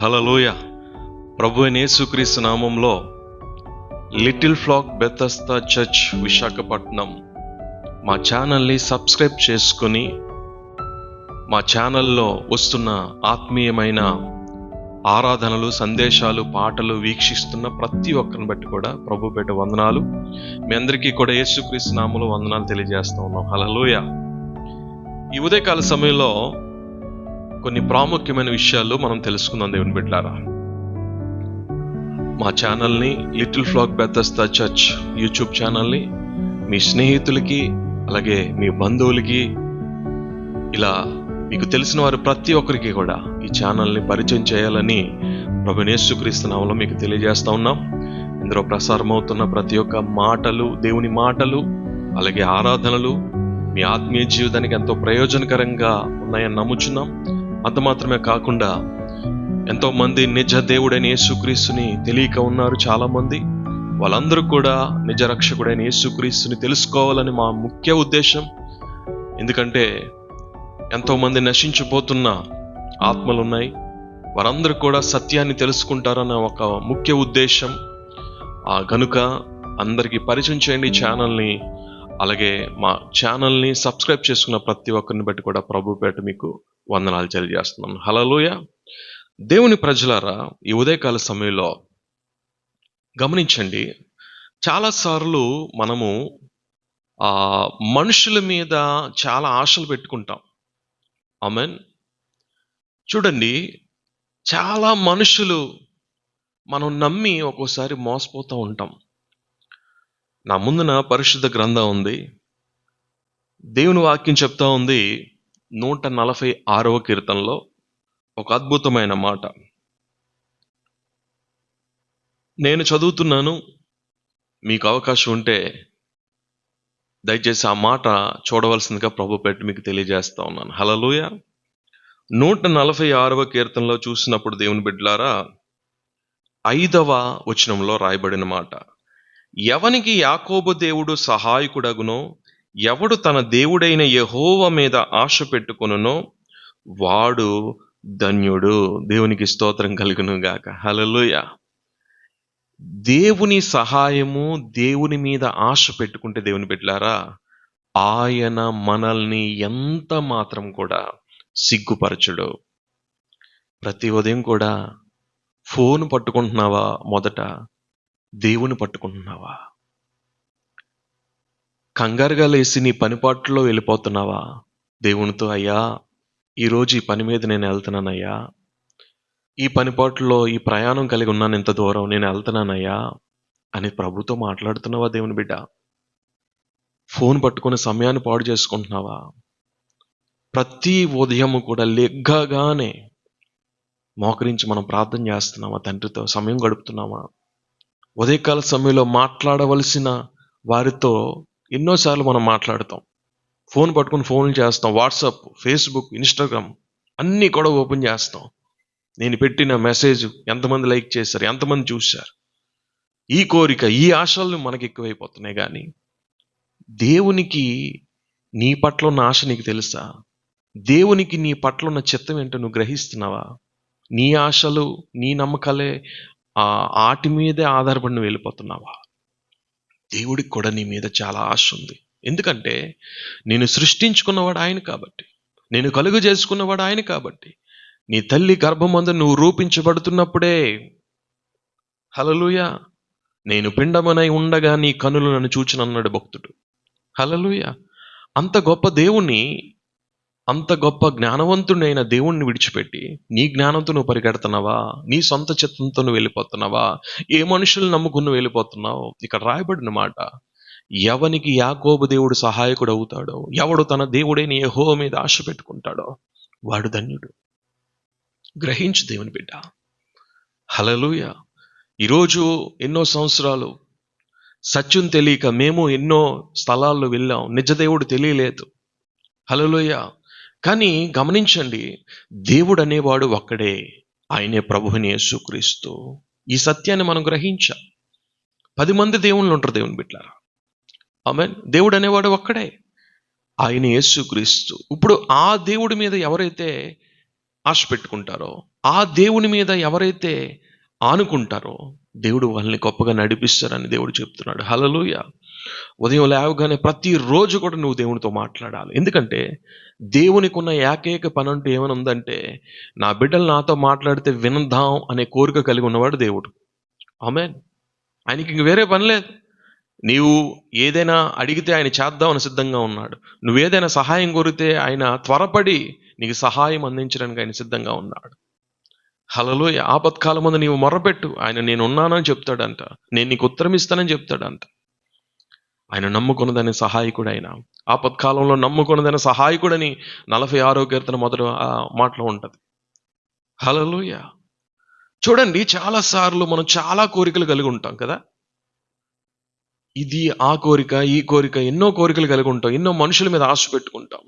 హల్లెలూయా. ప్రభువైన యేసుక్రీస్తు నామంలో little flax Bethesda church Visakhapatnam మా ఛానల్ని సబ్స్క్రైబ్ చేసుకుని మా ఛానల్లో వస్తున్న ఆత్మీయమైన ఆరాధనలు, సందేశాలు, పాటలు వీక్షిస్తున్న ప్రతి ఒక్కరిని బట్టి కూడా ప్రభు పేట వందనాలు. మీ అందరికీ కూడా యేసుక్రీస్తు నామంలో వందనాలు తెలియజేస్తూ ఉన్నాం. హల్లెలూయా. ఈ ఉదయకాల సమయంలో కొన్ని ప్రాముఖ్యమైన విషయాలు మనం తెలుసుకుందాం దేవుని బిడ్డలారా. మా ఛానల్ని little flax Bethesda church YouTube ఛానల్ని మీ స్నేహితులకి, అలాగే మీ బంధువులకి, ఇలా మీకు తెలిసిన వారు ప్రతి ఒక్కరికి కూడా ఈ ఛానల్ని పరిచయం చేయాలని ప్రభువైన యేసుక్రీస్తు నామములో మీకు తెలియజేస్తా ఉన్నాం. ఇందులో ప్రసారం అవుతున్న ప్రతి ఒక్క మాటలు, దేవుని మాటలు, అలాగే ఆరాధనలు మీ ఆత్మీయ జీవితానికి ఎంతో ప్రయోజనకరంగా ఉన్నాయని నమ్ముచున్నాం. అంత మాత్రమే కాకుండా ఎంతో మంది నిజ దేవుడైన యేసుక్రీస్తుని తెలియక ఉన్నారు చాలా మంది. వాళ్ళందరూ కూడా నిజ రక్షకుడైన యేసుక్రీస్తుని తెలుసుకోవాలని మా ముఖ్య ఉద్దేశం. ఎందుకంటే ఎంతో మంది నశించిపోతున్న ఆత్మలు ఉన్నాయి, వారందరూ కూడా సత్యాన్ని తెలుసుకుంటారన్న ఒక ముఖ్య ఉద్దేశం. గనుక అందరికీ పరిచయం చేయండి ఛానల్ని. అలాగే మా ఛానల్ని సబ్స్క్రైబ్ చేసుకున్న ప్రతి ఒక్కరిని బట్టి కూడా ప్రభు పేట మీకు వందనాలు తెలియజేస్తున్నాను. హల్లెలూయా. దేవుని ప్రజలారా, ఈ ఉదయకాల సమయంలో గమనించండి, చాలాసార్లు మనము మనుషుల మీద చాలా ఆశలు పెట్టుకుంటాం. ఆమేన్. చూడండి, చాలా మనుషులు మనం నమ్మి ఒక్కోసారి మోసపోతూ ఉంటాం. నా ముందున పరిశుద్ధ గ్రంథం ఉంది. దేవుని వాక్యం చెప్తా ఉంది 146వ కీర్తనలో ఒక అద్భుతమైన మాట నేను చదువుతున్నాను. మీకు అవకాశం ఉంటే దయచేసి ఆ మాట చూడవలసిందిగా ప్రభు పెట్టి మీకు తెలియజేస్తా ఉన్నాను. హల్లెలూయా. 146వ కీర్తనలో చూసినప్పుడు దేవుని బిడ్డలారా, 5వ వచనంలో రాయబడిన మాట, ఎవనికి యాకోబు దేవుడు సహాయకుడగునో, ఎవడు తన దేవుడైన యెహోవా మీద ఆశ పెట్టుకొనునో వాడు ధన్యుడు. దేవునికి స్తోత్రం కలుగును గాక. హల్లెలూయా. దేవుని సహాయము, దేవుని మీద ఆశ పెట్టుకుంటే దేవుని బిడ్డలారా, ఆయన మనల్ని ఎంత మాత్రం కూడా సిగ్గుపరచడు. ప్రతి ఉదయం కూడా ఫోన్ పట్టుకుంటున్నావా? మొదట దేవుని పట్టుకుంటున్నావా? కంగారుగా లేసి నీ పనిపాట్లో వెళ్ళిపోతున్నావా? దేవునితో, అయ్యా ఈరోజు ఈ పని మీద నేను వెళ్తున్నానయ్యా, ఈ పనిపాట్లో ఈ ప్రయాణం కలిగి ఉన్నాను, ఇంత దూరం నేను వెళ్తున్నానయ్యా అని ప్రభుతో మాట్లాడుతున్నావా దేవుని బిడ్డ? ఫోన్ పట్టుకుని సమయాన్ని పాడు చేసుకుంటున్నావా? ప్రతి ఉదయం కూడా లెగ్గగానే మోకరించి మనం ప్రార్థన చేస్తున్నామా? తండ్రితో సమయం గడుపుతున్నామా? ఉదయకాల సమయంలో మాట్లాడవలసిన వారితో ఎన్నోసార్లు మనం మాట్లాడతాం. ఫోన్ పట్టుకుని ఫోన్లు చేస్తాం. వాట్సాప్, ఫేస్బుక్, ఇన్స్టాగ్రామ్ అన్నీ కూడా ఓపెన్ చేస్తాం. నేను పెట్టిన మెసేజ్ ఎంతమంది లైక్ చేశారు, ఎంతమంది చూశారు, ఈ కోరిక, ఈ ఆశలు మనకి ఎక్కువైపోతున్నాయి. కానీ దేవునికి నీ పట్ల ఉన్న ఆశ నీకు తెలుసా? దేవునికి నీ పట్ల ఉన్న చిత్తం ఏంటో నువ్వు గ్రహిస్తున్నావా? నీ ఆశలు, నీ నమ్మకాలే ఆటి మీదే ఆధారపడి నువ్వు వెళ్ళిపోతున్నావా? దేవుడికి కూడా నీ మీద చాలా ఆశ ఉంది. ఎందుకంటే నేను సృష్టించుకున్నవాడు ఆయన కాబట్టి, నేను కలుగు చేసుకున్నవాడు ఆయన కాబట్టి. నీ తల్లి గర్భమందు నువ్వు రూపించబడుతున్నప్పుడే, హల్లెలూయా, నేను పిండమనై ఉండగా నీ కనులు నన్ను చూచినన్నాడు భక్తుడు. హల్లెలూయా. అంత గొప్ప దేవుణ్ణి, అంత గొప్ప జ్ఞానవంతుడైన దేవుణ్ణి విడిచిపెట్టి నీ జ్ఞానంతో నువ్వు పరిగెడుతున్నావా? నీ సొంత చిత్తంతో నువ్వు వెళ్ళిపోతున్నావా? ఏ మనుషులు నమ్ముకుని వెళ్ళిపోతున్నావు? ఇక్కడ రాయబడిన మాట, ఎవనికి యాకోబు దేవుడు సహాయకుడు అవుతాడో, ఎవడు తన దేవుడైన యెహోవా మీద ఆశ పెట్టుకుంటాడో వాడు ధన్యుడు. గ్రహించు దేవుని బిడ్డ. హల్లెలూయా. ఈరోజు ఎన్నో సంవత్సరాలు సత్యం తెలియక మేము ఎన్నో స్థలాల్లో వెళ్ళాం, నిజ దేవుడు తెలియలేదు. హల్లెలూయా. కానీ గమనించండి, దేవుడు అనేవాడు ఒక్కడే, ఆయనే ప్రభువుని యేసుక్రీస్తు. ఈ సత్యాన్ని మనం గ్రహించాం. 10 మంది దేవుళ్ళు ఉంటారు దేవుని బిడ్డలారా. ఆమేన్. దేవుడు అనేవాడు ఒక్కడే, ఆయన యేసుక్రీస్తు. ఇప్పుడు ఆ దేవుడి మీద ఎవరైతే ఆశ పెట్టుకుంటారో ఆ దేవుని మీద ఎవరైతే ఆనుకుంటారో దేవుడు వాళ్ళని గొప్పగా నడిపిస్తారని దేవుడు చెప్తున్నాడు. హల్లెలూయా. ఉదయం లేవగానే ప్రతిరోజు కూడా నువ్వు దేవునితో మాట్లాడాలి. ఎందుకంటే దేవునికి ఉన్న ఏకైక పని అంటూ ఏమైనా ఉందంటే, నా బిడ్డలు నాతో మాట్లాడితే విందాం అనే కోరిక కలిగి ఉన్నవాడు దేవుడు. ఆమేన్. ఆయనకి ఇంక వేరే పని లేదు. నీవు ఏదైనా అడిగితే ఆయన చేద్దామని సిద్ధంగా ఉన్నాడు. నువ్వేదైనా సహాయం కోరితే ఆయన త్వరపడి నీకు సహాయం అందించడానికి ఆయన సిద్ధంగా ఉన్నాడు. హల్లెలూయా. ఆపత్కాలమందు నీవు మొర్రపెట్టు, ఆయన నేను ఉన్నానని చెప్తాడంట. నేను నీకు ఉత్తరం ఇస్తానని చెప్తాడంట. ఆయన నమ్ముకున్నదని సహాయకుడు. ఆయన ఆపత్కాలంలో నమ్ముకున్నదని సహాయకుడని 46వ కీర్తన మొదటి మాటలో ఉంటది. హల్లెలూయా. చూడండి, చాలా సార్లు మనం చాలా కోరికలు కలిగి ఉంటాం కదా. ఇది ఆ కోరిక, ఈ కోరిక, ఎన్నో కోరికలు కలిగి ఉంటాం, ఎన్నో మనుషుల మీద ఆశ పెట్టుకుంటాం.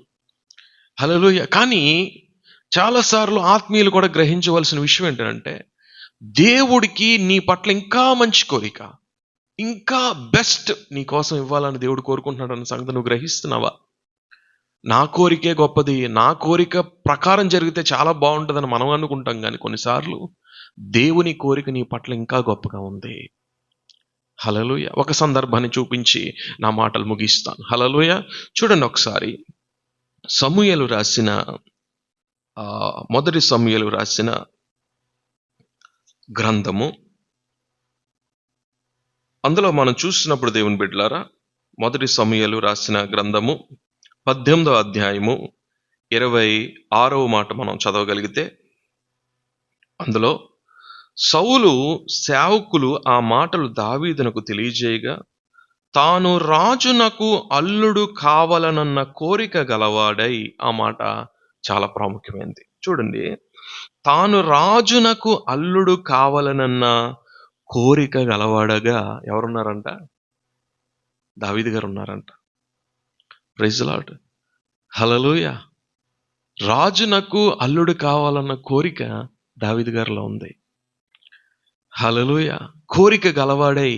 హల్లెలూయా. కానీ చాలాసార్లు ఆత్మీయులు కూడా గ్రహించవలసిన విషయం ఏంటంటే, దేవుడికి నీ పట్ల ఇంకా మంచి కోరిక, ఇంకా బెస్ట్ నీ కోసం ఇవ్వాలని దేవుడు కోరుకుంటున్నాడు అన్న సంగతి నువ్వు గ్రహిస్తున్నావా? నా కోరికే గొప్పది, నా కోరిక ప్రకారం జరిగితే చాలా బాగుంటుందని మనం అనుకుంటాం, కానీ కొన్నిసార్లు దేవుని కోరిక నీ పట్ల ఇంకా గొప్పగా ఉంది. హల్లెలూయా. ఒక సందర్భాన్ని చూపించి నా మాటలు ముగిస్తాను. హల్లెలూయా. చూడండి ఒకసారి సమూయేలు రాసిన మొదటి సమూయేలు రాసిన గ్రంథము, అందులో మనం చూసినప్పుడు దేవుని బిడ్డలారా, మొదటి సమూయేలు రాసిన గ్రంథము 18వ అధ్యాయము 26వ మాట మనం చదవగలిగితే, అందులో సౌలు సేవకులు ఆ మాటలు దావీదునకు తెలియజేయగా, తాను రాజునకు అల్లుడు కావాలనన్న కోరిక గలవాడై, ఆ మాట చాలా ప్రాముఖ్యమైనది. చూడండి, తాను రాజునకు అల్లుడు కావాలనన్న కోరిక గలవాడగా ఎవరున్నారంట? దావీదు గారు ఉన్నారంట. Praise the lord. హల్లెలూయా. రాజునకు అల్లుడు కావాలన్న కోరిక దావీదు గారిలో ఉంది. హల్లెలూయా. కోరిక గలవాడై,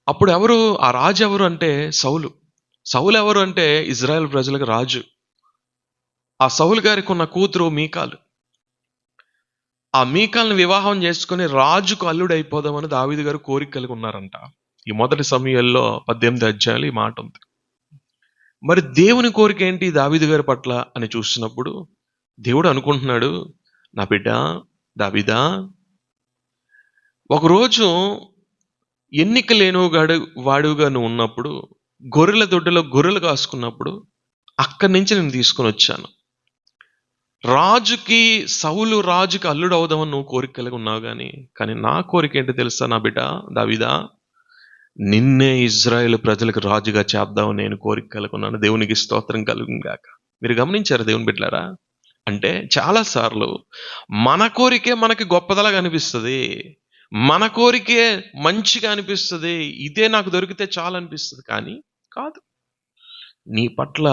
అప్పుడు ఎవరు ఆ రాజు? ఎవరు అంటే సౌలు. సౌలు ఎవరు అంటే ఇజ్రాయెల్ ప్రజలకు రాజు. ఆ సౌలు గారికి ఉన్న కూతురు మీకాలు. ఆ మీకాల్ని వివాహం చేసుకుని రాజుకు అల్లుడు అయిపోదామని దావీదు గారు కోరిక కలిగి ఉన్నారంట. ఈ మొదటి సమూయేలులో 18 అధ్యాయాలు ఈ మాట ఉంది. మరి దేవుని కోరిక ఏంటి దావీదు గారి పట్ల అని చూస్తున్నప్పుడు, దేవుడు అనుకుంటున్నాడు, నా బిడ్డ దావీదా, ఒకరోజు ఎన్నిక లేనివాడు వాడుగా నువ్వు ఉన్నప్పుడు, గొర్రెల దొడ్డిలో గొర్రెలు కాసుకున్నప్పుడు అక్కడి నుంచి నేను తీసుకొని వచ్చాను. రాజుకి, సౌలు రాజుకి అల్లుడు అవుదామని నువ్వు కోరిక కలిగి ఉన్నావు, కానీ నా కోరిక ఏంటో తెలుసా నా బిడ్డ దావీదా? నిన్నే ఇజ్రాయేల్ ప్రజలకు రాజుగా చేద్దామని నేను కోరిక కలిగి ఉన్నాను. దేవునికి స్తోత్రం కలుగుగాక. మీరు గమనించారు దేవుని బిడ్డలారా? అంటే చాలాసార్లు మన కోరికే మనకి గొప్పదలాగా అనిపిస్తుంది, మన కోరికే మంచిగా అనిపిస్తుంది, ఇదే నాకు దొరికితే చాలు అనిపిస్తుంది. కానీ కాదు. నీ పట్ల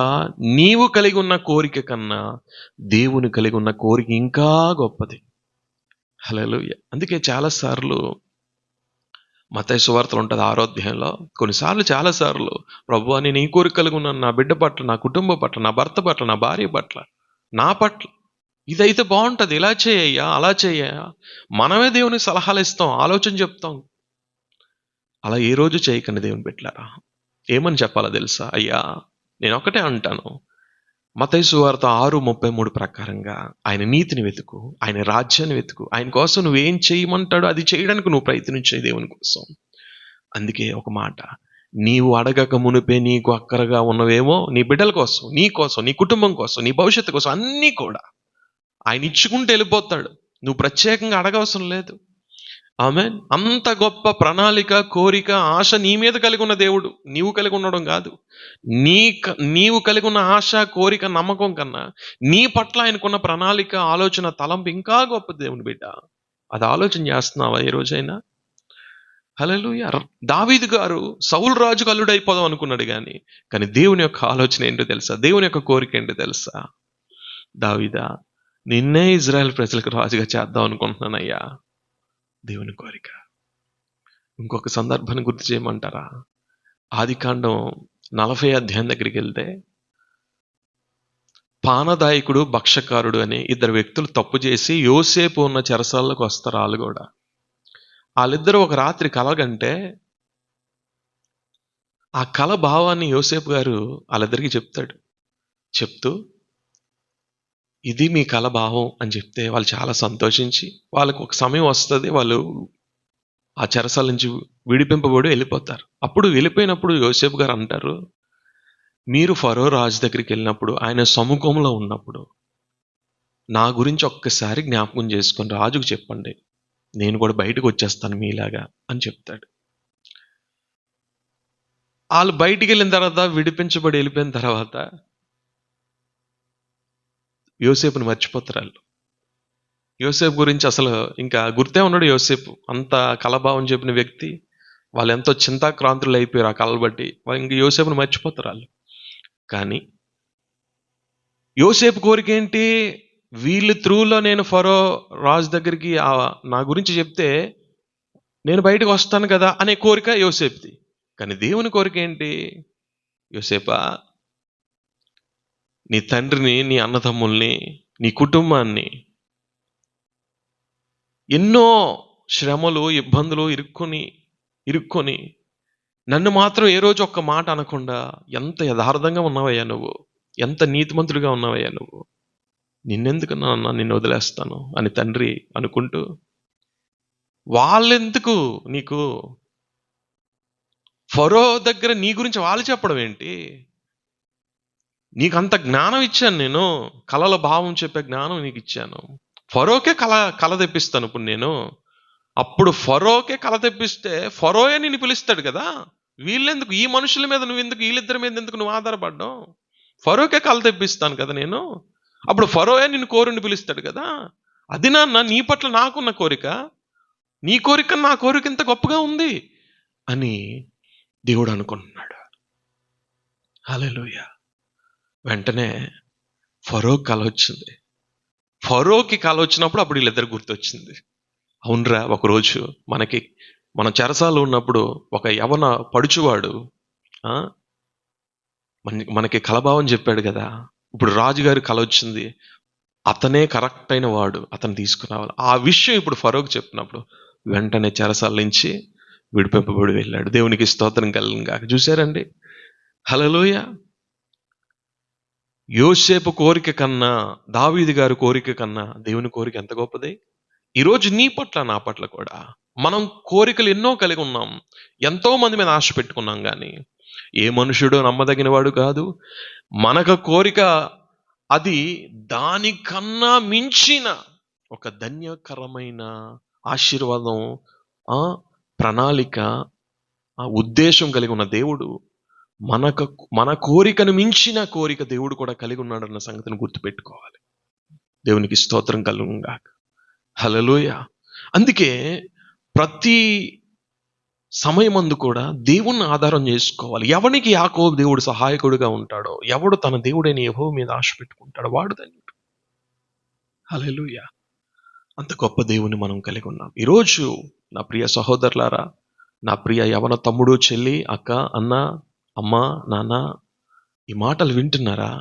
నీవు కలిగి ఉన్న కోరిక కన్నా దేవుని కలిగి ఉన్న కోరిక ఇంకా గొప్పది. హల్లెలూయా. అందుకే చాలాసార్లు మత్తయి సువార్తలో ఉంటుంది 6వ అధ్యాయంలో, చాలాసార్లు ప్రభువా నేను ఈ కోరిక కలిగి ఉన్నాను, నా బిడ్డ పట్ల, నా కుటుంబం పట్ల, నా భర్త పట్ల, నా భార్య పట్ల, నా పట్ల ఇదైతే బాగుంటుంది, ఇలా చేయ్యా, అలా చేయ్యా. మనమే దేవునికి సలహాలు ఇస్తాం, ఆలోచన చెప్తాం. అలా ఏ రోజు చేయకండి దేవుని బిడ్డలారా. ఏమని చెప్పాలో తెలుసా? అయ్యా నేను ఒకటే అంటాను, మత్తయి సువార్త 6:33 ప్రకారంగా ఆయన నీతిని వెతుకు, ఆయన రాజ్యాన్ని వెతుకు, ఆయన కోసం నువ్వేం చేయమంటాడో అది చేయడానికి నువ్వు ప్రయత్నించే దేవుని కోసం. అందుకే ఒక మాట, నీవు అడగక మునిపే నీకు అక్కరగా ఉన్నవేమో నీ బిడ్డల కోసం, నీ కోసం, నీ కుటుంబం కోసం, నీ భవిష్యత్తు కోసం అన్నీ కూడా ఆయన ఇచ్చుకుంటూ వెళ్ళిపోతాడు. నువ్వు ప్రత్యేకంగా అడగవసరం లేదు. ఆమేన్. అంత గొప్ప ప్రణాళిక, కోరిక, ఆశ నీ మీద కలిగి ఉన్న దేవుడు, నీవు కలిగి ఉండడం కాదు. నీవు కలిగి ఉన్న ఆశ, కోరిక, నమ్మకం కన్నా నీ పట్ల ఆయనకున్న ప్రణాళిక, ఆలోచన, తలంపు ఇంకా గొప్ప దేవుని బిడ్డ. అది ఆలోచన చేస్తున్నావా ఏ రోజైనా? హల్లెలూయా. దావీదు గారు సౌలు రాజుకు అల్లుడు అయిపోదాం అనుకున్నాడు, కానీ దేవుని యొక్క ఆలోచన ఏంటో తెలుసా? దేవుని యొక్క కోరిక ఏంటో తెలుసా? దావీదా, నిన్నే ఇజ్రాయెల్ ప్రజలకు రాజుగా చేద్దాం అనుకుంటున్నానయ్యా. దేవుని కోరిక. ఇంకొక సందర్భాన్ని గుర్తు చేయమంటారా? ఆదికాండం 40 అధ్యాయం దగ్గరికి వెళ్తే, పానదాయకుడు, భక్షకారుడు అనే ఇద్దరు వ్యక్తులు తప్పు చేసి యోసేపు ఉన్న చెరసాల్లోకి వస్తారు. వాళ్ళు కూడా వాళ్ళిద్దరూ ఒక రాత్రి కలగంటే ఆ కల భావాన్ని యోసేపు గారు వాళ్ళిద్దరికి చెప్తాడు. చెప్తూ ఇది మీ కల భావం అని చెప్తే వాళ్ళు చాలా సంతోషించి, వాళ్ళకు ఒక సమయం వస్తుంది, వాళ్ళు ఆ చెరసాల నుంచి విడిపింపబడి వెళ్ళిపోతారు. అప్పుడు వెళ్ళిపోయినప్పుడు యోసేపు గారు అంటారు, మీరు ఫరో రాజు దగ్గరికి వెళ్ళినప్పుడు, ఆయన సముఖంలో ఉన్నప్పుడు నా గురించి ఒక్కసారి జ్ఞాపకం చేసుకొని రాజుకు చెప్పండి, నేను కూడా బయటకు వచ్చేస్తాను మీలాగా అని చెప్తాడు. వాళ్ళు బయటికి వెళ్ళిన తర్వాత, విడిపించబడి వెళ్ళిపోయిన తర్వాత యోసేపుని మర్చిపోతారు వాళ్ళు. యోసేపు గురించి అసలు ఇంకా గుర్తే ఉన్నాడు యోసేపు. అంత కలభావం చెప్పిన వ్యక్తి. వాళ్ళు ఎంతో చింతాక్రాంతులు అయిపోయారు ఆ కళలు బట్టి. వాళ్ళు ఇంక యోసేపుని మర్చిపోతారు వాళ్ళు. కానీ యోసేపు కోరిక ఏంటి? వీళ్ళు త్రూలో నేను ఫరో రాజు దగ్గరికి నా గురించి చెప్తే నేను బయటకు వస్తాను కదా అనే కోరిక యోసేపుది. కానీ దేవుని కోరిక ఏంటి? యోసేపా, నీ తండ్రిని, నీ అన్నదమ్ముల్ని, నీ కుటుంబాన్ని ఎన్నో శ్రమలు, ఇబ్బందులు ఇరుక్కొని నన్ను మాత్రం ఏ రోజు ఒక్క మాట అనకుండా ఎంత యథార్థంగా ఉన్నావయ్యా నువ్వు, ఎంత నీతిమంతుడిగా ఉన్నావయ్యా నువ్వు, నిన్నెందుకు నాన్న నిన్ను వదిలేస్తాను అని తండ్రి అనుకుంటూ, వాళ్ళెందుకు నీకు, ఫరో దగ్గర నీ గురించి వాళ్ళు చెప్పడం ఏంటి? నీకు అంత జ్ఞానం ఇచ్చాను నేను, కళల భావం చెప్పే జ్ఞానం నీకు ఇచ్చాను. ఫరోకే కళ తెప్పిస్తాను ఇప్పుడు నేను. అప్పుడు ఫరోకే కళ తెప్పిస్తే ఫరోయే నిన్ను పిలుస్తాడు కదా. వీళ్ళెందుకు, ఈ మనుషుల మీద నువ్వు ఎందుకు, వీళ్ళిద్దరి మీద ఎందుకు నువ్వు ఆధారపడ్డావు? ఫరోకే కళ తెప్పిస్తాను కదా నేను. అప్పుడు ఫరోయే నిన్ను కోరుని పిలుస్తాడు కదా. అది నాన్న నీ పట్ల నాకున్న కోరిక, నీ కోరిక నా కోరిక ఇంత గొప్పగా ఉంది అని దేవుడు అనుకుంటున్నాడు. హల్లెలూయా. వెంటనే ఫరో కళ వచ్చింది. ఫరోకి కళ వచ్చినప్పుడు అప్పుడు వీళ్ళిద్దరు గుర్తొచ్చింది. అవునరా, ఒకరోజు మన చెరసాలు ఉన్నప్పుడు ఒక యవన పడుచువాడు మనకి కలభావం చెప్పాడు కదా. ఇప్పుడు రాజుగారి కళ వచ్చింది, అతనే కరెక్ట్ అయిన వాడు, అతను తీసుకురావాలి. ఆ విషయం ఇప్పుడు ఫరోకి చెప్పినప్పుడు వెంటనే చెరసాల నుంచి విడిపింపబడి వెళ్ళాడు. దేవునికి స్తోత్రం కలుగును గాక. చూశారండి, హల్లెలూయా. యోసేపు కోరిక కన్నా, దావీదు గారి కోరిక కన్నా దేవుని కోరిక ఎంత గొప్పది. ఈరోజు నీ పట్ల, నా పట్ల కూడా మనం కోరికలు ఎన్నో కలిగి ఉన్నాం. ఎంతో మంది మీద ఆశ పెట్టుకున్నాం, కానీ ఏ మనుషుడు నమ్మదగిన వాడు కాదు. మనకు కోరిక అది దానికన్నా మించిన ఒక ధన్యకరమైన ఆశీర్వాదం, ప్రణాళిక, ఉద్దేశం కలిగి ఉన్న దేవుడు మన కోరికను మించిన కోరిక దేవుడు కూడా కలిగి ఉన్నాడన్న సంగతిని గుర్తుపెట్టుకోవాలి. దేవునికి స్తోత్రం కలుగును గాక. హల్లెలూయా. అందుకే ప్రతి సమయమందు కూడా దేవుణ్ణి ఆధారం చేసుకోవాలి. ఎవనికి యాకోబు దేవుడు సహాయకుడిగా ఉంటాడో, ఎవడు తన దేవుడైన యెహోవా మీద ఆశ పెట్టుకుంటాడో వాడు ధన్యుడు. హల్లెలూయా. అంత గొప్ప దేవుని మనం కలిగి ఉన్నాం. ఈరోజు నా ప్రియ సహోదరులారా, నా ప్రియ యవన తమ్ముడు, చెల్లి, అక్క, అన్న, అమ్మ, నాన్న, ఈ మాటలు వింటున్నారా?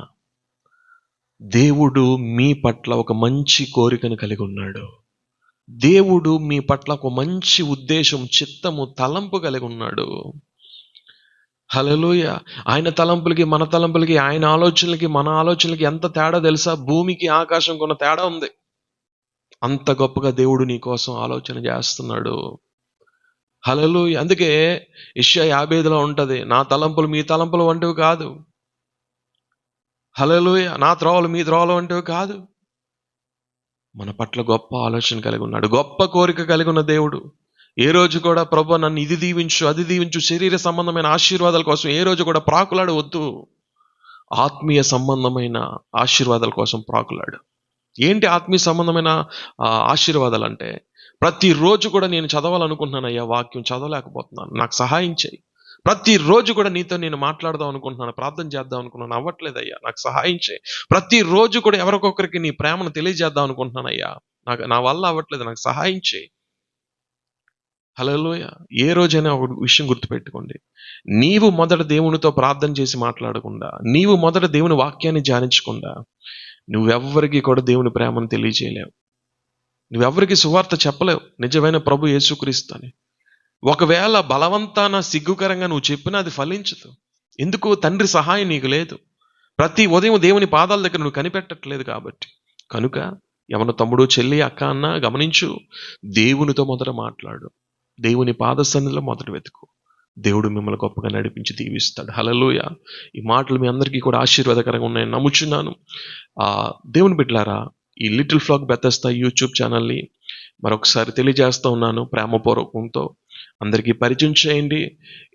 దేవుడు మీ పట్ల ఒక మంచి కోరికను కలిగి ఉన్నాడు. దేవుడు మీ పట్ల ఒక మంచి ఉద్దేశం, చిత్తము, తలంపు కలిగి ఉన్నాడు. హల్లెలూయా. ఆయన తలంపులకి మన తలంపులకి, ఆయన ఆలోచనలకి మన ఆలోచనలకి ఎంత తేడా తెలుసా? భూమికి ఆకాశం కొన్న తేడా ఉంది. అంత గొప్పగా దేవుడు నీ కోసం ఆలోచన చేస్తున్నాడు. హల్లెలూయా. అందుకే యెషయా 55లో ఉంటది, నా తలంపులు మీ తలంపులు వంటివి కాదు. హల్లెలూయా. నా త్రోవలు మీ త్రోవలు వంటివి కాదు. మన పట్ల గొప్ప ఆలోచన కలిగి ఉన్నాడు, గొప్ప కోరిక కలిగి ఉన్న దేవుడు. ఏ రోజు కూడా ప్రభువా నన్ను ఇది దీవించు, అది దీవించు, శరీర సంబంధమైన ఆశీర్వాదాల కోసం ఏ రోజు కూడా ప్రాకులాడు వద్దు. ఆత్మీయ సంబంధమైన ఆశీర్వాదాల కోసం ప్రాకులాడు. ఏంటి ఆత్మీయ సంబంధమైన ఆశీర్వాదాలు అంటే, ప్రతిరోజు కూడా నేను చదవాలనుకుంటున్నాను అయ్యా, వాక్యం చదవలేకపోతున్నాను, నాకు సహాయం చేయి. ప్రతిరోజు కూడా నీతో నేను మాట్లాడదాం అనుకుంటున్నాను, ప్రార్థన చేద్దాం అనుకున్నాను, అవ్వట్లేదయ్యా, నాకు సహాయం చేయి. ప్రతిరోజు కూడా ఎవరికొకరికి నీ ప్రేమను తెలియజేద్దాం అనుకుంటున్నాను అయ్యా, నా వల్ల అవ్వట్లేదు, నాకు సహాయం చేయి. హల్లెలూయా. ఏ రోజైనా ఒక విషయం గుర్తుపెట్టుకోండి, నీవు మొదట దేవునితో ప్రార్థన చేసి మాట్లాడకుండా, నీవు మొదట దేవుని వాక్యాన్ని ధ్యానించకుండా నువ్వెవ్వరికి కూడా దేవుని ప్రేమను తెలియజేయలేవు. నువ్వెవ్వరికి సువార్త చెప్పలేవు, నిజమైన ప్రభు యేసుక్రీస్తు అని. ఒకవేళ బలవంతాన సిగ్గుకరంగా నువ్వు చెప్పినా అది ఫలించదు. ఎందుకు? తండ్రి సహాయం నీకు లేదు. ప్రతి ఉదయం దేవుని పాదాల దగ్గర నువ్వు కనిపెట్టట్లేదు కాబట్టి. కనుక ఎవరి తమ్ముడు, చెల్లి, అక్క, అన్న గమనించు, దేవునితో మొదట మాట్లాడు, దేవుని పాద సన్నిధిలో మొదట వెతుకు. దేవుడు మిమ్మల్ని గొప్పగా నడిపించి దీవిస్తాడు. హల్లెలూయా. ఈ మాటలు మీ అందరికీ కూడా ఆశీర్వాదకరంగా ఉన్నాయని నమ్ముచున్నాను. దేవుని బిడ్డలారా, ఈ లిటిల్ ఫ్లాక్ బెతెస్దా యూట్యూబ్ ఛానల్ని మరొకసారి తెలియజేస్తూ ఉన్నాను, ప్రేమపూర్వకంతో అందరికీ పరిచయం చేయండి.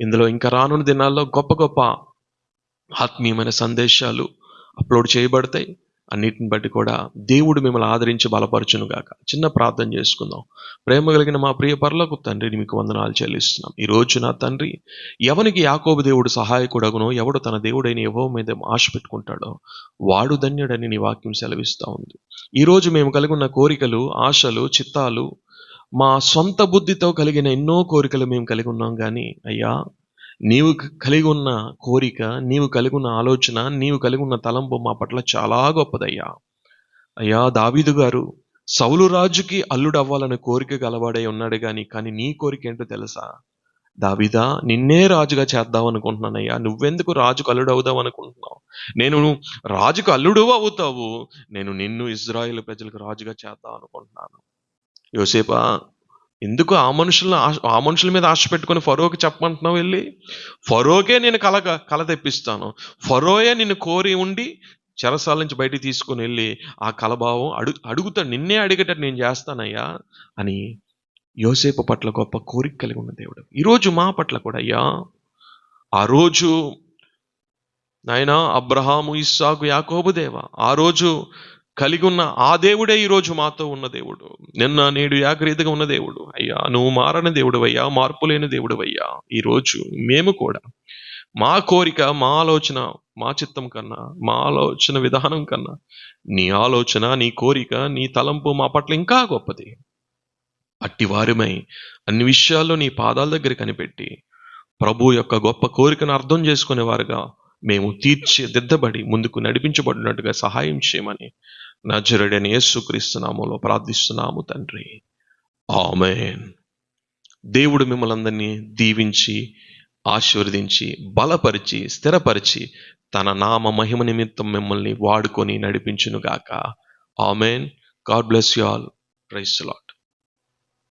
ఇందులో ఇంకా రానున్న దినాల్లో గొప్ప గొప్ప ఆత్మీయమైన సందేశాలు అప్లోడ్ చేయబడతాయి. అన్నిటిని బట్టి కూడా దేవుడు మిమ్మల్ని ఆదరించి బలపరచును గాక. చిన్న ప్రార్థన చేసుకుందాం. ప్రేమ కలిగిన మా ప్రియ పరలోకపు తండ్రి, మీకు వందనాలు చెల్లిస్తున్నాం. ఈ రోజు నా తండ్రి, ఎవనికి యాకోబు దేవుడు సహాయకుడగునో, ఎవడు తన దేవుడైన యెహోవా మీద ఆశ పెట్టుకుంటాడో వాడు ధన్యుడని నీ వాక్యం సెలవిస్తూ ఉంది. ఈరోజు మేము కలిగి ఉన్న కోరికలు, ఆశలు, చిత్తాలు, మా సొంత బుద్ధితో కలిగిన ఎన్నో కోరికలు మేము కలిగి ఉన్నాం. కానీ అయ్యా, నీవు కలిగి ఉన్న కోరిక, నీవు కలిగి ఉన్న ఆలోచన, నీవు కలిగి ఉన్న తలంపు మా పట్ల చాలా గొప్పదయ్యా. అయ్యా, దావీదు గారు సౌలు రాజుకి అల్లుడు అవ్వాలనే కోరిక గలవాడై ఉన్నాడు. కానీ నీ కోరిక ఏంటో తెలుసా? దావీదా, నిన్నే రాజుగా చేద్దాం అనుకుంటున్నానయ్యా. నువ్వెందుకు రాజుకు అల్లుడు అవుదాం అనుకుంటున్నావు? నేను రాజుకు అల్లుడు అవుతావు, నేను నిన్ను ఇజ్రాయేలు ప్రజలకు రాజుగా చేద్దాం అనుకుంటున్నాను. యోసేపా, ఎందుకు ఆ మనుషుల మీద ఆశ పెట్టుకొని ఫరోకి చెప్పమంటున్నావు? వెళ్ళి ఫరోకే నేను కల తెప్పిస్తాను, ఫరోయే నిన్ను కోరి ఉండి చెరసాల నుంచి బయటికి తీసుకొని వెళ్ళి ఆ కలభావం అడుగుతాడు, నిన్నే అడిగేటట్టు నేను చేస్తానయ్యా అని యోసేపు పట్ల గొప్ప కోరిక కలిగి ఉన్న దేవుడు ఈరోజు మా పట్ల కూడా అయ్యా, ఆ రోజు నాయనా అబ్రహాము, ఇస్సాకు, యాకోబు దేవా, ఆ రోజు కలిగి ఉన్న ఆ దేవుడే ఈరోజు మాతో ఉన్న దేవుడు, నిన్న నేడు ఏకరీతిగా ఉన్న దేవుడు. అయ్యా, నువ్వు మారని దేవుడు అయ్యా, మార్పు లేని దేవుడు అయ్యా. ఈరోజు మేము కూడా మా కోరిక, మా ఆలోచన, మా చిత్తం కన్నా, మా ఆలోచన విధానం కన్నా నీ ఆలోచన, నీ కోరిక, నీ తలంపు మా పట్ల ఇంకా గొప్పది. అట్టి వారిమై అన్ని విషయాల్లో నీ పాదాల దగ్గర కనిపెట్టి ప్రభు యొక్క గొప్ప కోరికను అర్థం చేసుకునేవారుగా మేము తీర్చిదిద్దబడి ముందుకు నడిపించబడినట్టుగా సహాయం చేయమని నజరేయుడైన యేసుక్రీస్తు నామములో ప్రార్థిస్తున్నాము తండ్రి. ఆమేన్. దేవుడు మిమ్మల్ని అందరినీ దీవించి, ఆశీర్వదించి, బలపరిచి, స్థిరపరిచి తన నామ మహిమ నిమిత్తం మిమ్మల్ని వాడుకొని నడిపించునుగాక. Amen. God bless you all. Praise the lord.